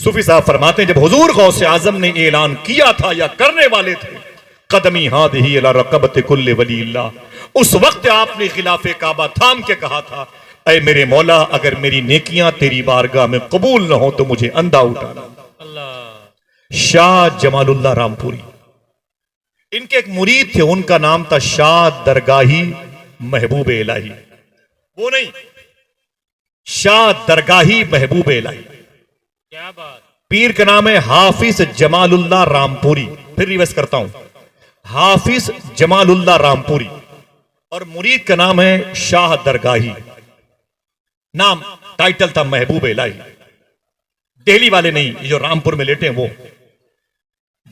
सूफी साहब फरमाते हैं, जब हुजूर गौसे आजम ने ऐलान किया था या करने वाले थे, कदमी हादिही अला रक़बत कुल्ले वलील्लाह, उस वक्त आपने खिलाफे काबा थाम के कहा था, ऐ मेरे मौला, अगर मेरी नेकियां तेरी बारगाह में कबूल न हो तो मुझे अंधा उठाना। शाह जमालुल्लाह रामपुरी, इनके एक मुरीद थे, उनका नाम था शाह दरगाही महबूब इलाही। वो नहीं, शाह दरगाही महबूब इलाही। क्या बात। पीर का नाम है हाफिज जमालुल्लाह रामपुरी। फिर रिवर्स करता हूं, हाफिज जमालुल्लाह रामपुरी, और मुरीद का नाम है शाह दरगाही। नाम टाइटल था महबूब इलाही। दिल्ली वाले नहीं, ये जो रामपुर में लेटे हैं वो।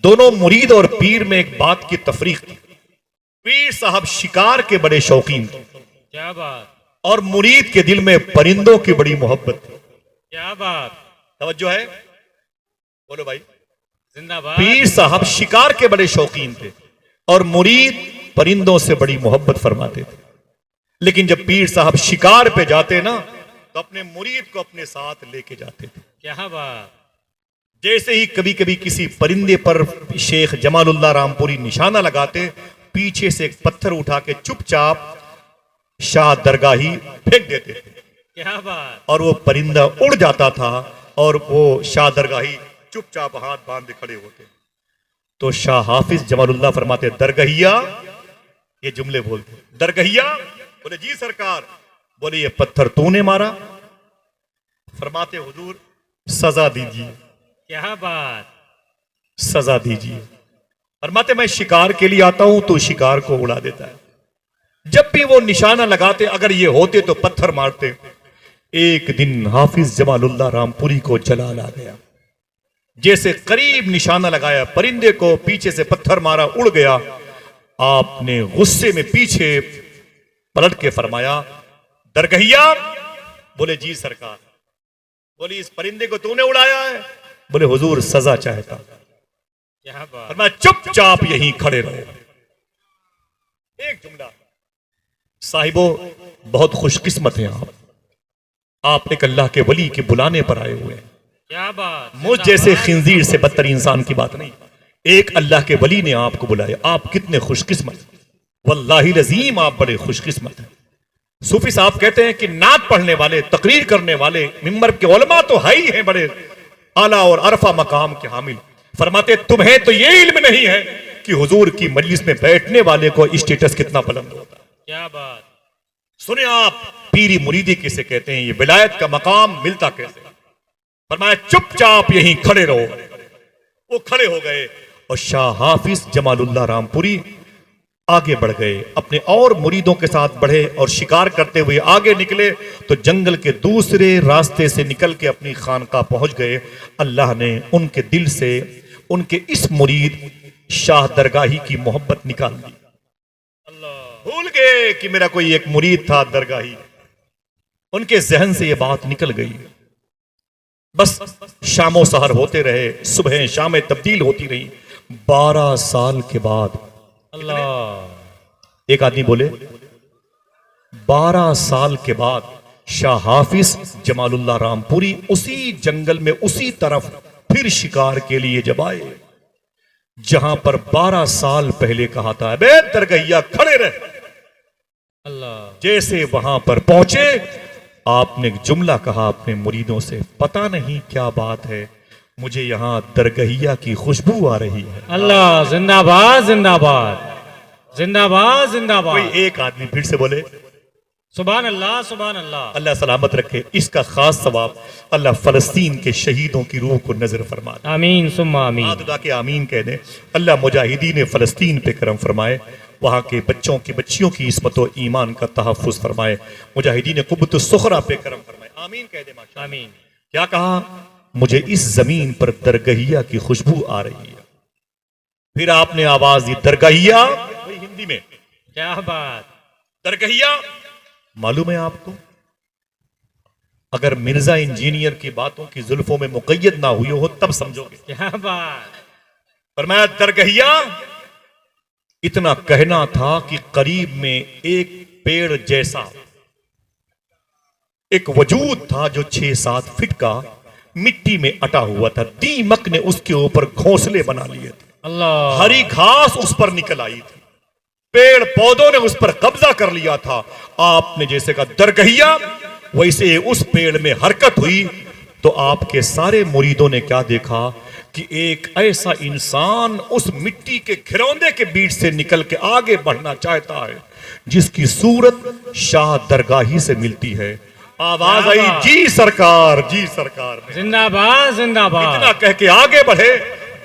दोनों मुरीद और पीर में एक बात की तफरीक थी। पीर साहब शिकार के बड़े शौकीन थे। क्या बात। और मुरीद के दिल में परिंदों की बड़ी मोहब्बत थी। क्या बात। तवज्जो है, बोलो भाई जिंदाबाद। पीर साहब शिकार के बड़े शौकीन थे और मुरीद परिंदों से बड़ी मोहब्बत फरमाते थे। लेकिन जब पीर साहब शिकार पे जाते ना, तो अपने मुरीद को अपने साथ लेके जाते थे। क्या बात। जैसे ही कभी कभी किसी परिंदे पर शेख जमालुल्लाह रामपुरी निशाना लगाते, पीछे से एक पत्थर उठा के चुपचाप शाह दरगाही फेंक देते थे। क्या बात। और वो परिंदा उड़ जाता था और वो शाह दरगाही चुपचाप हाथ बांधे खड़े होते। तो शाह हाफिज जमालुल्लाह फरमाते, दरगहिया, ये जुमले बोलते, दरगहिया। बोले जी सरकार। बोले ये पत्थर तूने मारा? फरमाते हुजूर सजा दीजिए। क्या बात। सजा दीजिए। फरमाते मैं शिकार के लिए आता हूं तो शिकार को उड़ा देता है। जब भी वो निशाना लगाते, अगर ये होते तो पत्थर मारते। एक दिन हाफिज जमालुल्लाह रामपुरी को जलाल आ गया। जैसे करीब निशाना लगाया, परिंदे को पीछे से पत्थर मारा, उड़ गया। आपने गुस्से में पीछे पलट के फरमाया, दरगहिया। बोले जी सरकार। बोले इस परिंदे को तूने उड़ाया है? बोले हुजूर सजा चाहता। क्या बात। मैं चुपचाप यहीं खड़े रहो। एक जुमला, साहिबो बहुत खुशकिस्मत हैं आप एक अल्लाह के वली के बुलाने पर आए हुए हैं। क्या बात। मुझ जैसे खिंजीर से बदतर इंसान की बात नहीं, एक अल्लाह के वली ने आपको बुलाया। आप कितने खुशकिस्मत, वल्लाही लजीम आप बड़े खुशकिस्मत हैं। सूफी साहब कहते हैं कि नात पढ़ने वाले, तकरीर करने वाले, मिंबर के उलमा तो है ही हैं बड़े आला और अरफा मकाम के हामिल। फरमाते तुम्हें तो ये इल्म नहीं है कि हुजूर की मजलिस में बैठने वाले को स्टेटस कितना बुलंद होता है। क्या बात। सुने आप, पीरी मुरीदी किसे कहते हैं, ये विलायत का मकाम मिलता कैसे। फरमाया चुपचाप यहीं खड़े रहो। वो खड़े हो गए और शाह हाफिज जमालुल्लाह रामपुरी आगे बढ़ गए, अपने और मुरीदों के साथ बढ़े और शिकार करते हुए आगे निकले तो जंगल के दूसरे रास्ते से निकल के अपनी खानका पहुंच गए। अल्लाह ने उनके दिल से उनके इस मुरीद शाह दरगाही की मोहब्बत निकाल दी। भूल गए कि मेरा कोई एक मुरीद था दरगाही। उनके जहन से यह बात निकल गई। बस शामो सहर होते रहे, सुबह शामें तब्दील होती रही। 12 साल के बाद अल्लाह, एक आदमी बोले 12 साल के बाद शाह हाफिज जमालुल्लाह रामपुरी उसी जंगल में उसी तरफ फिर शिकार के लिए जब आए जहां पर 12 साल पहले कहा था बे दरगहिया खड़े रहे। अल्लाह। जैसे वहां पर पहुंचे, आपने एक जुमला कहा अपने मुरीदों से, पता नहीं क्या बात है, मुझे यहां दरगहिया की खुशबू आ रही है। अल्लाह जिंदाबाद जिंदाबाद जिंदाबाद जिंदाबाद। कोई एक आदमी फिर से बोले सुभान अल्लाह सुभान अल्लाह। अल्लाह सलामत रखे। इसका खास सवाब अल्लाह फलस्तीन के शहीदों की रूह को नजर फरमा। आमीन सुम्मा आमीन। के आमीन कह दे। अल्लाह मुजाहिदीन फलस्तीन पे करम फरमाए, वहां के बच्चों की बच्चियों की इस्मत व ईमान का तहफ़्फ़ुज़ फरमाए। मुजाहिदीन क़ुब्बत सुखरा पे करम फरमाए। आमीन कह दे। माशा आमीन। क्या कहा? मुझे इस जमीन पर दरगहिया की खुशबू आ रही है। फिर आपने आवाज दी दरगहिया, हिंदी में। क्या बात। दरगहिया मालूम है आपको, अगर मिर्जा इंजीनियर की बातों की जुल्फों में मुक़य्यद ना हुई हो तब समझोगे। क्या बात। फरमाया दरगहिया, इतना कहना था कि करीब में एक पेड़ जैसा एक वजूद था जो 6-7 फीट का मिट्टी में अटा हुआ था। दीमक ने उसके ऊपर घोंसले बना लिए थे। अल्लाह। हरी घास उस पर निकल आई थी, पेड़ पौधों ने उस पर कब्जा कर लिया था। आपने जैसे कहा दरगहिया, वैसे उस पेड़ में हरकत हुई तो आपके सारे मुरीदों ने क्या देखा कि एक ऐसा इंसान उस मिट्टी के घिरौंदे के बीच से निकल के आगे बढ़ना चाहता है जिसकी सूरत शाह दरगाही से मिलती है। आवाज आई, जी सरकार, जी सरकार। जिंदाबाद जिंदाबाद। इतना कह के आगे बढ़े,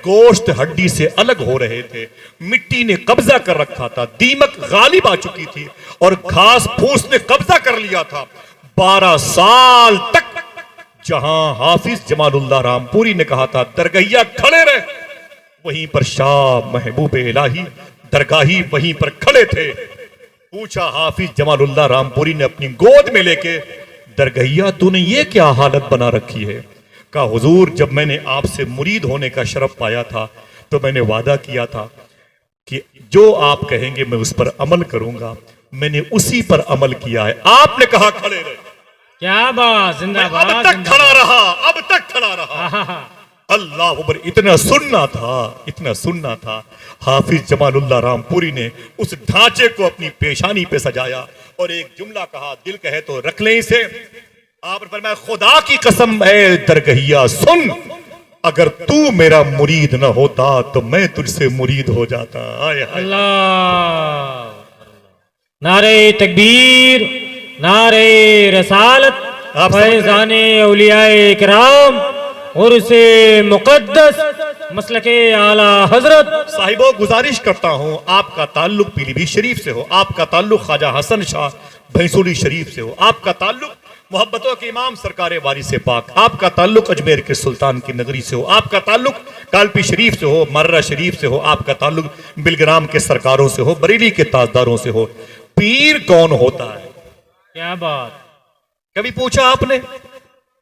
गोश्त हड्डी से अलग हो रहे थे, मिट्टी ने कब्जा कर रखा था, दीमक गालिब आ चुकी थी और घास फूस ने कब्जा कर लिया था। 12 साल तक जहां हाफिज जमालुल्लाह रामपुरी ने कहा था दरगहिया खड़े रहे, वहीं पर शाह महबूब इलाही दरगाही वहीं पर खड़े थे। पूछा हाफिज जमालुल्लाह रामपुरी ने अपनी गोद में लेके, दरगहिया तूने ये क्या हालत बना रखी है? कहा हुजूर, जब मैंने आपसे मुरीद होने का शरफ पाया था तो मैंने वादा किया था कि जो आप कहेंगे मैं उस पर अमल करूंगा। मैंने उसी पर अमल किया है। आपने कहा खड़े रहे, क्या बात, जिंदाबाद। अब तक खड़ा रहा, अब तक खड़ा रहा। अल्लाह अकबर। इतना सुनना था, इतना सुनना था। हाफिज जमालुल्लाह रामपुरी ने उस ढांचे को अपनी पेशानी पे सजाया और एक जुमला कहा, दिल कहे तो रख ले इसे। आपने फरमाया, खुदा की कसम है दरगहिया सुन, अगर तू मेरा मुरीद न होता तो मैं तुझसे मुरीद हो जाता। आय हाय। अल्लाह। नारे तकबीर, नारे रसालत, आप समझ रहे हैं? फैजाने औलियाए किराम, उर्से मुकद्दस, मसलके आला हजरत। साहिबो, गुजारिश करता हूं, आपका ताल्लुक पीलीभीत शरीफ से हो, आपका ताल्लुक ख्वाजा हसन शाह भैंसुली शरीफ से हो, आपका ताल्लुक मोहब्बतों के इमाम सरकार वारिस पाक, आपका ताल्लुक अजमेर के सुल्तान की नगरी से हो, आपका ताल्लुक कालपी शरीफ से हो, मर्रा शरीफ से हो, आपका ताल्लुक बिलग्राम के सरकारों से हो, बरेली के ताजदारों से हो। पीर कौन होता है? क्या बात। कभी पूछा आपने?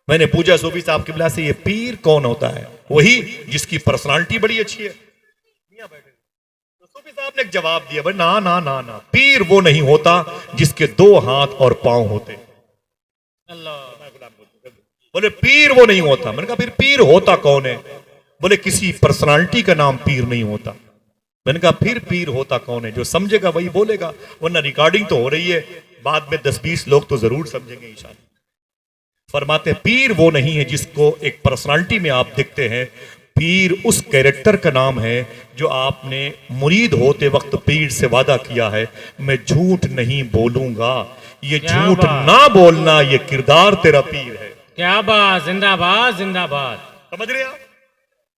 मैंने पूछा सूफी साहब किबला से, ये पीर कौन होता है? वही जिसकी पर्सनालिटी बड़ी अच्छी है। तो सूफी साहब ने एक जवाब दिया, भाई ना ना ना ना, पीर वो नहीं होता जिसके 2 हाथ और पांव होते। अल्लाह। बोले पीर वो नहीं होता। मैंने कहा फिर पीर होता कौन है? बोले किसी पर्सनालिटी का नाम पीर नहीं होता। मैंने कहा फिर पीर होता कौन है? जो समझेगा वही बोलेगा, वरना रिकॉर्डिंग तो हो रही है, बाद में 10-20 लोग तो जरूर समझेंगे इंशाल्लाह। फरमाते पीर वो नहीं है जिसको एक पर्सनालिटी में आप देखते हैं। पीर उस कैरेक्टर का नाम है जो आपने मुरीद होते वक्त पीर से वादा किया है, मैं झूठ नहीं बोलूंगा। ये क्या झूठ बात। ना बोलना, ये किरदार तेरा पीर है। क्या बात, जिंदाबाद जिंदाबाद। समझ रहे आप?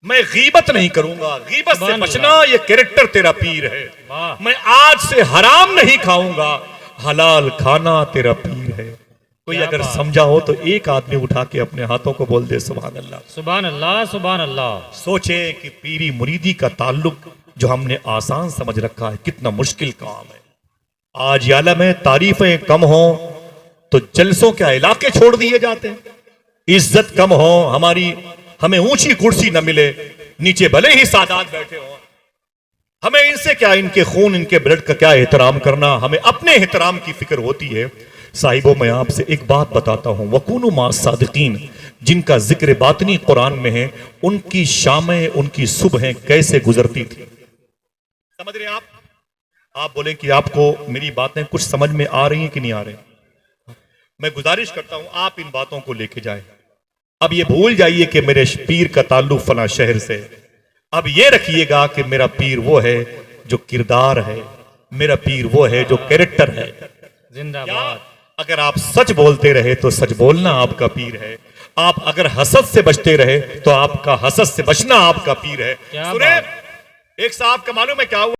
मैं गीबत नहीं करूंगा, गीबत से सुभान बचना, अल्लाह। ये कैरेक्टर तेरा पीर है। वाह। मैं आज से हराम नहीं खाऊंगा, हलाल खाना तेरा पीर है। कोई क्या अगर बात। समझा हो तो एक आदमी उठा के अपने हाथों को बोल दे सुभान अल्लाह। सुभान अल्लाह, सुभान अल्लाह। सोचे कि पीरी मुरीदी का ताल्लुक जो हमने आसान समझ रखा है, कितना मुश्किल काम है। आज याला में तारीफें कम हो तो जलसों के इलाके छोड़ दिए जाते हैं, इज्जत कम हो हमारी, हमें ऊंची कुर्सी न मिले, नीचे भले ही सादात बैठे हो, हमें इनसे क्या, इनके खून इनके ब्लड का क्या एहतराम करना, हमें अपने एहतराम की फिक्र होती है। साहिबों, मैं आपसे एक बात बताता हूं, वकूनु मा सादिकीन, जिनका जिक्र बातनी कुरान में है, उनकी शामें उनकी सुबहें कैसे गुजरती थी। समझ रहे हैं आप बोले कि आपको मेरी बातें कुछ समझ में आ रही हैं कि नहीं आ रही? मैं गुजारिश करता हूं आप इन बातों को लेके जाएं। अब ये भूल जाइए कि मेरे पीर का ताल्लुक फला शहर से। अब ये रखिएगा कि मेरा पीर वो है जो किरदार है, मेरा पीर वो है जो कैरेक्टर है। जिंदाबाद। अगर आप सच बोलते रहे तो सच बोलना आपका पीर है। आप अगर हसद से बचते रहे तो आपका हसद से बचना आपका पीर है। क्या सुने, बात। एक साहब का मालूम है क्या हुआ?